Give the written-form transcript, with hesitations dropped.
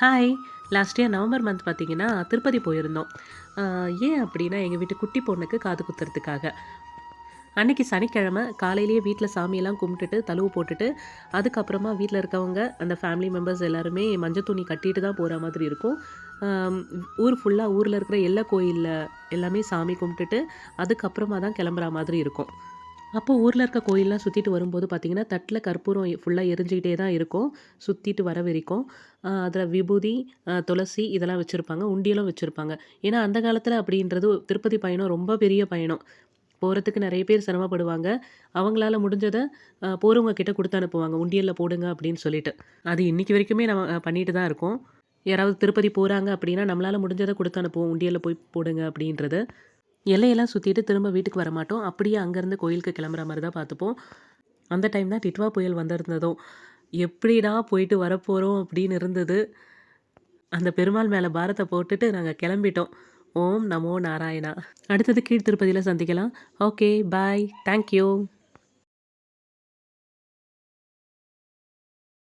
Hi! Last year November month பார்த்தீங்கன்னா, திருப்பதி போயிருந்தோம். ஏன் அப்டின்னா, எங்க வீட்டு குட்டி பொண்ணுக்கு காது குத்துறதுக்காக. அன்னைக்கு சனிக்கிழமை காலையிலேயே வீட்ல சாமியெல்லாம் கும்பிட்டுட்டு, தழுவு போட்டுட்டு, அதுக்கப்புறமா வீட்ல இருக்கவங்க, அந்த ஃபேமிலி மெம்பர்ஸ் எல்லாருமே மஞ்சள் துணி கட்டிட்டு தான் போற மாதிரி இருக்கும். அம் ஊர் ஃபுல்லா ஊர்ல இருக்கிற எல்லா கோயில்ல எல்லாமே சாமி கும்பிட்டுட்டு, அதுக்கப்புறமா தான் கிளம்புற மாதிரி இருக்கும். அப்போ ஊர்ல இருக்க கோயில்லாம் சுத்திட்டு வரும்போது பார்த்தீங்கன்னா, தட்ல கற்பூரம் ஃபுல்லா எரிஞ்சுக்கிட்டே தான் இருக்கும். சுத்திட்டு வர வரைக்கும். அதில விபூதி, துளசி இதெல்லாம் வச்சிருப்பாங்க. உண்டியலும் வச்சிருப்பாங்க. ஏன்னா, அந்த காலத்தில அப்படின்றது திருப்பதி பயணம் ரொம்ப பெரிய பயணம். போறதுக்கு நெறைய பேர் சிரமப்படுவாங்க. அவங்களால முடிஞ்சத போறவங்க கிட்ட குடுத்து அனுப்புவாங்க. உண்டியல்ல போடுங்க அப்படின்னு சொல்லிட்டு. அது இன்னைக்கு வரைக்குமே நம்ம பண்ணிட்டு தான் இருக்கோம். யாராவது திருப்பதி போறாங்க அப்படின்னா, நம்மளால முடிஞ்சத குடுத்து அனுப்புவோம். உண்டியல்ல போய் போடுங்க அப்படின்றது. எல்லையெல்லாம் சுத்திட்டு திரும்ப வீட்டுக்கு வரமாட்டோம். அப்படியே அங்கருந்து கோயிலுக்கு கிளம்புற மாரி தான் பார்த்துப்போம். அந்த டைம் தான் டிட்வா புயல் வந்திருந்ததும். எப்படிடா போயிட்டு வரப்போறோம் அப்படின்னு இருந்தது. அந்த பெருமாள் மேல பாரத்த போட்டுட்டு நாங்க கிளம்பிட்டோம். ஓம் நமோ நாராயணா. அடுத்தது கீழ் திருப்பதியில சந்திக்கலாம். Okay, bye. Thank you.